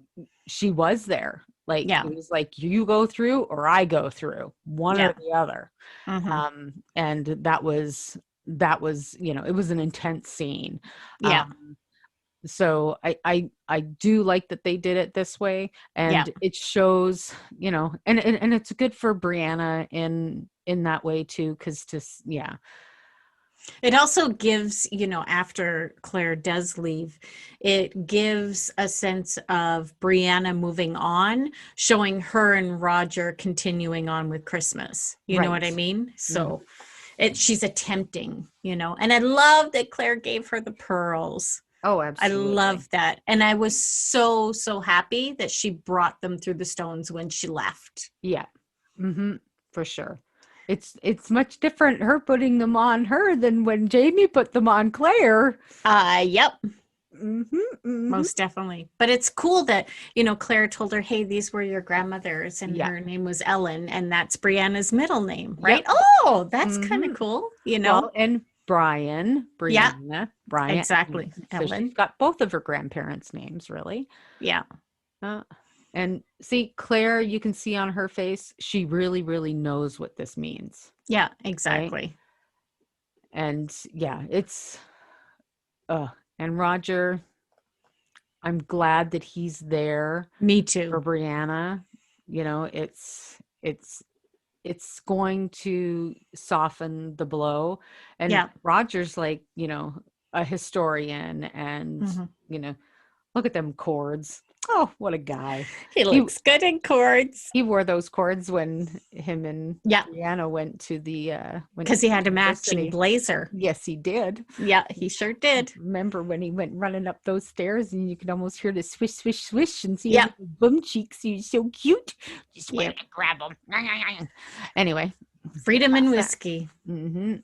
she was there. Like, it was like, you go through or I go through, one or the other. Mm-hmm. And that was, it was an intense scene. Yeah. So I do like that they did it this way, and it shows, and it's good for Brianna in that way too. It also gives, after Claire does leave, it gives a sense of Brianna moving on, showing her and Roger continuing on with Christmas. You know what I mean? So she's attempting, and I love that Claire gave her the pearls. Oh, absolutely. I love that. And I was so, so happy that she brought them through the stones when she left. Yeah. Mm-hmm. For sure. It's much different, her putting them on her than when Jamie put them on Claire. Yep. Mm-hmm, mm-hmm. Most definitely. But it's cool that, Claire told her, hey, these were your grandmother's, and her name was Ellen, and that's Brianna's middle name, right? Yep. Oh, that's kind of cool, Well, and Brianna. Brian. Exactly. So Ellen. She's got both of her grandparents' names, really. Yeah. And see, Claire, you can see on her face, she really, really knows what this means. Yeah, exactly. Right? And it's, and Roger, I'm glad that he's there. Me too. For Brianna. It's going to soften the blow. And Roger's like, a historian, and, look at them cords. Oh, what a guy. He looks good in cords. He wore those cords when him and Brianna went to the... Because he had a matching blazer. Yes, he did. Yeah, he sure did. Remember when he went running up those stairs and you could almost hear the swish, swish, swish and see his bum cheeks. He was so cute. Just wanted to grab him. Anyway. Freedom and whiskey. Mm-hmm.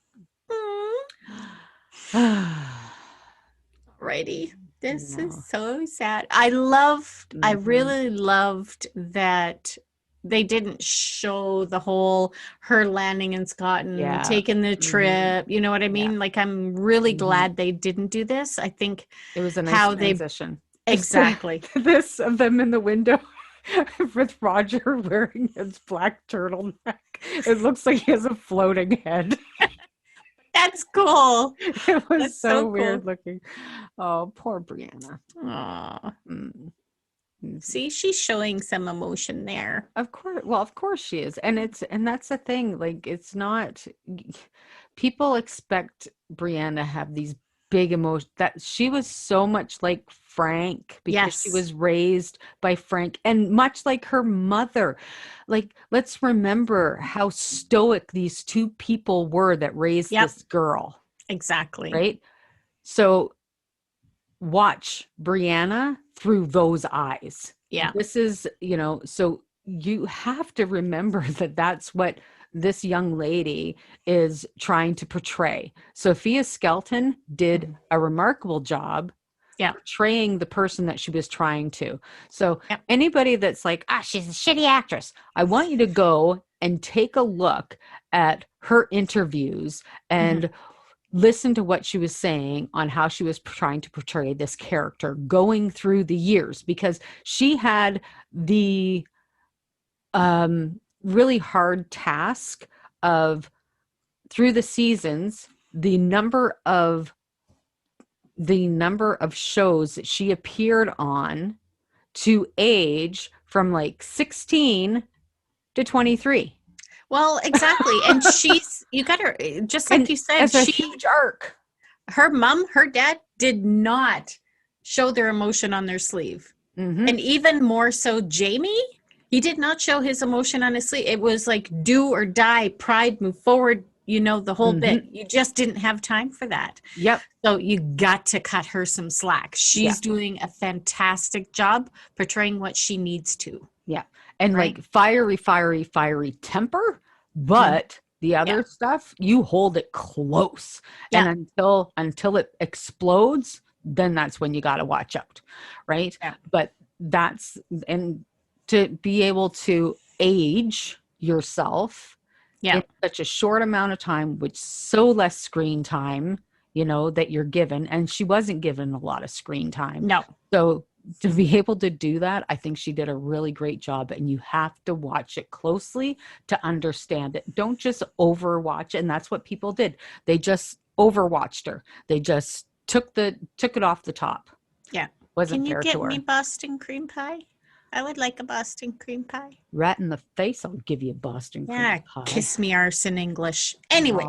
Righty. This is so sad. I really loved that they didn't show the whole her landing in Scotland, taking the trip. You know what I mean? Yeah. Like, I'm really glad they didn't do this. I think it was a nice transition. Exactly. This of them in the window. with Roger wearing his black turtleneck. It looks like he has a floating head. That's cool. It was That's so so weird cool. looking. Oh, poor Brianna. Aw. Mm. See, she's showing some emotion there. Of course, well, of course she is. And that's the thing. Like, it's not, people expect Brianna to have these big emotions. That she was so much like Frank because she Yes. was raised by Frank, and much like her mother. Like, let's remember how stoic these two people were that raised Yep. this girl, Exactly. right? So watch Brianna through those eyes. Yeah. This is, so you have to remember that that's what this young lady is trying to portray. Sophia Skelton did a remarkable job Yeah. portraying the person that she was trying to. So Yep. anybody that's like, she's a shitty actress, I want you to go and take a look at her interviews and listen to what she was saying on how she was trying to portray this character going through the years, because she had the really hard task of, through the seasons, the number of shows that she appeared on to age from like 16 to 23. Well, exactly. And you got her, just like And you said, it's a huge arc. her mom, her dad did not show their emotion on their sleeve. Mm-hmm. And even more so, Jamie, he did not show his emotion on his sleeve. It was like do or die, pride, move forward, the whole bit. You just didn't have time for that. Yep. So you got to cut her some slack. She's doing a fantastic job portraying what she needs to. Yeah. And right? like fiery temper, but the other stuff, you hold it close. Yeah. And until it explodes, then that's when you got to watch out. Right. Yeah. But and to be able to age yourself in such a short amount of time, with so less screen time, that you're given. And she wasn't given a lot of screen time. No. So to be able to do that, I think she did a really great job, and you have to watch it closely to understand it. Don't just overwatch. And that's what people did. They just overwatched her. They just took it off the top. Yeah. Wasn't Can you fair get to her. me Boston cream pie? I would like a Boston cream pie. Right in the face, I'll give you a Boston cream pie. Kiss me arse in English. Anyway,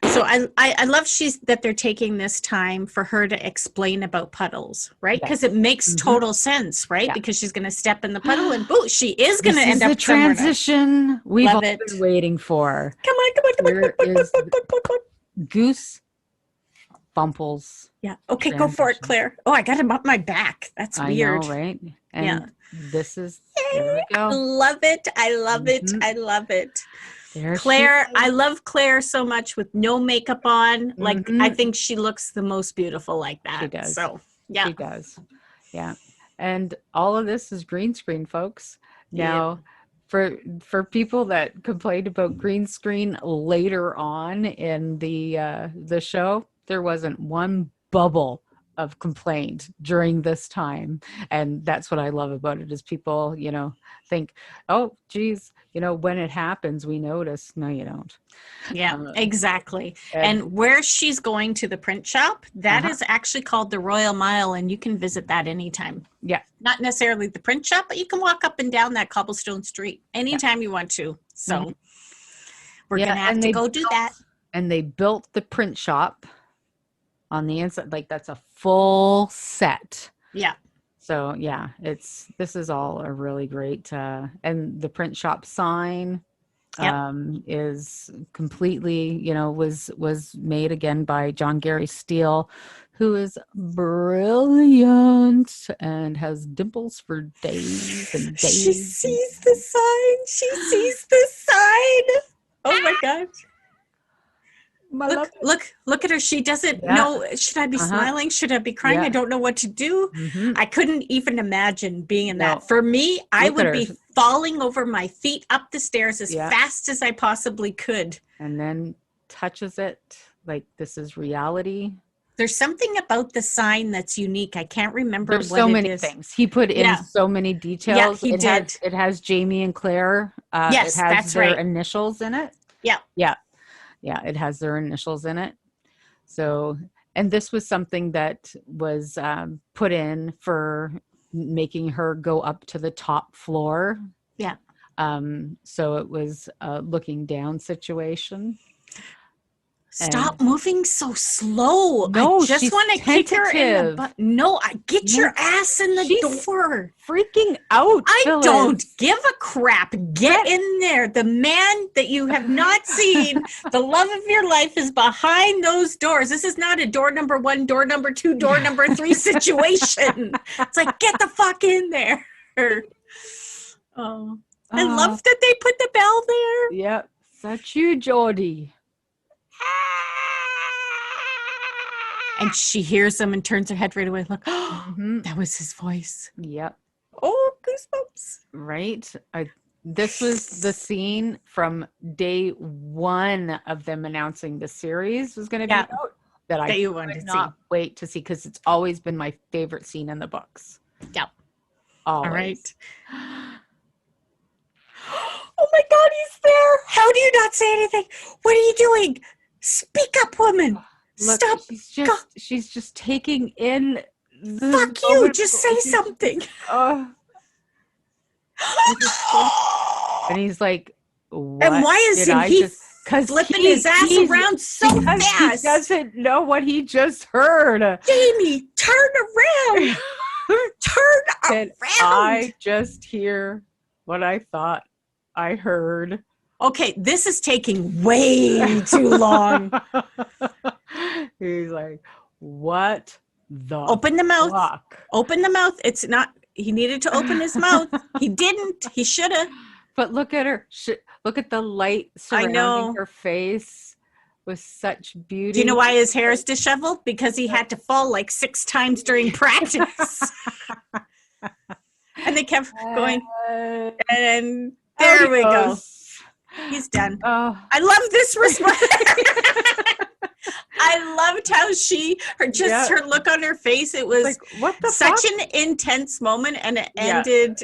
so I love that they're taking this time for her to explain about puddles, right? Because it makes total sense, right? Yeah. Because she's going to step in the puddle and boom, she is going to end up the transition we've all been waiting for. Come on. Goose Bumples. Yeah. Okay, go for it, Claire. Oh, I got him up my back. That's weird. I know, right? And this is, there we go. Love it. I love it. I love it. There Claire, I love Claire so much with no makeup on. Like, I think she looks the most beautiful like that. She does. So, yeah. She does. Yeah. And all of this is green screen, folks. Now, for people that complained about green screen later on in the show, there wasn't one bubble of complaint during this time. And that's what I love about it, is people, think, oh, geez, when it happens, we notice. No, you don't. Yeah, exactly. And where she's going to the print shop, that is actually called the Royal Mile, and you can visit that anytime. Yeah. Not necessarily the print shop, but you can walk up and down that cobblestone street anytime you want to. So we're going to have to go do that. And they built the print shop on the inside. Like, that's a full set. Yeah. So yeah, this is all a really great, and the print shop sign is completely, was made again by John Gary Steele, who is brilliant and has dimples for days and days. She sees the sign. Oh my gosh. Look at her. She doesn't know. Should I be smiling? Should I be crying? I don't know what to do. I couldn't even imagine being in that. For me, I would be falling over my feet up the stairs as fast as I possibly could. And then touches it like this is reality. There's something about the sign that's unique. I can't remember There's what so it many is. things. He put in so many details. Yeah, he did. It has Jamie and Claire. Yes, it has that's their right. initials in it. Yeah. Yeah. Yeah. It has their initials in it. So, and this was something that was put in for making her go up to the top floor. Yeah. So it was a looking down situation. Stop moving so slow. No, I just want to kick her in the butt. No, get your ass in the door. Freaking out. I don't give a crap. Get in there. The man that you have not seen, the love of your life, is behind those doors. This is not a door number 1, door number 2, door number 3 situation. It's like, get the fuck in there. Oh, I love that they put the bell there. Yep. Such you, Geordie. And she hears him and turns her head right away. Look, that was his voice. Yep. Oh, goosebumps. Right. This was the scene from day 1 of them announcing the series was going to be out that I could not wait to see, because it's always been my favorite scene in the books. Yeah. Always. All right. Oh my God, he's there. How do you not say anything? What are you doing? Speak up, woman. Look, Stop. She's just taking in the fuck you. Just say something. And he's like, what? And why isn't he flipping his ass around so fast? He doesn't know what he just heard. Jamie, turn around. Turn around. I just hear what I thought I heard. Okay, this is taking way too long. He's like, what the Open the mouth. fuck? Open the mouth. It's not, he needed to open his mouth. He didn't. He should have. But look at her. Look at the light surrounding her face with such beauty. Do you know why his hair is disheveled? Because he had to fall like 6 times during practice. And they kept going. And there we go. He's done. Oh. I love this response. I loved how her look on her face. It was like, what the such fuck? an intense moment, and it ended,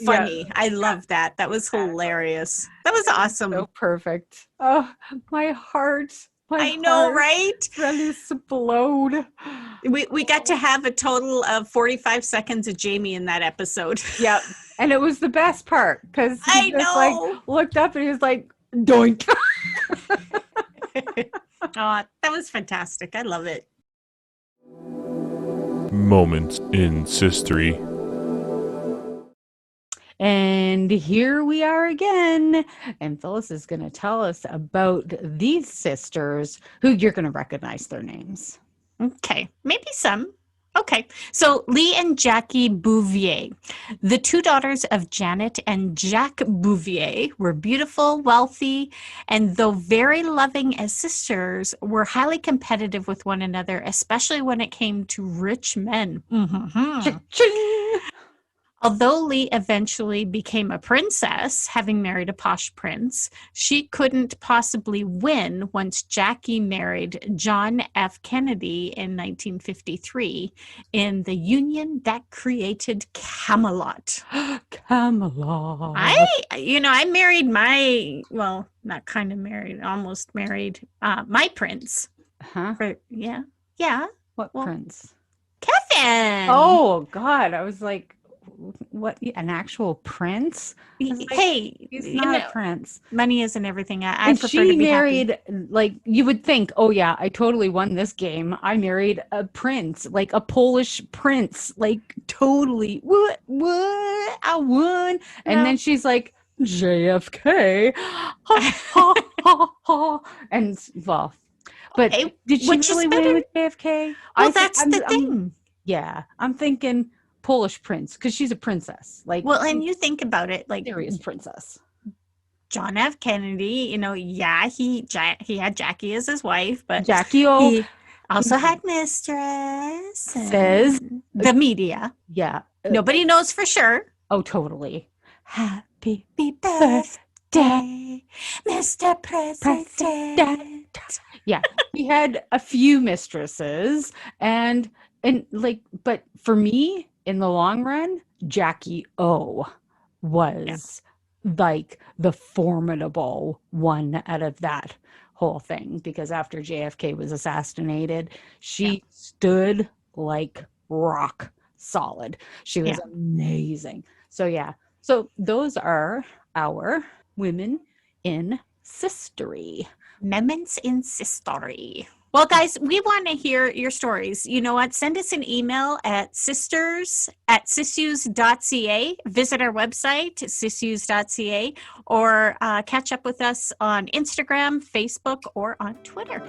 funny. Yeah. I love that. That was hilarious. That was awesome. So perfect. Oh, my heart. I know, right? That is explode. We got to have a total of 45 seconds of Jamie in that episode. Yep. And it was the best part, because he just looked up and he was like, doink. Oh, that was fantastic. I love it. Moments in Sistery. And here we are again. And Phyllis is going to tell us about these sisters who you're going to recognize their names. Okay. Maybe some. Okay. So Lee and Jackie Bouvier, the 2 daughters of Janet and Jack Bouvier, were beautiful, wealthy, and though very loving as sisters, were highly competitive with one another, especially when it came to rich men. Mm-hmm. Although Lee eventually became a princess, having married a posh prince, she couldn't possibly win once Jackie married John F. Kennedy in 1953 in the union that created Camelot. Camelot. I married not kind of married, almost married my prince. Huh? Yeah. What prince? Kevin. Oh, God. I was like, what, an actual prince? Hey, he's not a prince. Money isn't everything. I and prefer she to be married happy. Like, you would think, oh yeah, I totally won this game. I married a prince, like a Polish prince, like totally. What I won. And then she's like, JFK. And well, but okay. Did she really win with JFK? Well, that's the thing. I'm thinking Polish prince, because she's a princess. Like, well, and you think about it, like serious princess. John F. Kennedy, he had Jackie as his wife, but Jackie he also had mistress. Says the media. Yeah. Nobody knows for sure. Oh, totally. Happy birthday, Mr. President. Yeah, he had a few mistresses, and like, but for me, in the long run, Jackie O was like the formidable one out of that whole thing, because after JFK was assassinated, she stood like rock solid. She was amazing. So yeah, so those are our women in sistery. Moments in Sistory. Well, guys, we want to hear your stories. You know what? Send us an email at sisters@SIssues.ca. Visit our website, SIssues.ca, or catch up with us on Instagram, Facebook, or on Twitter.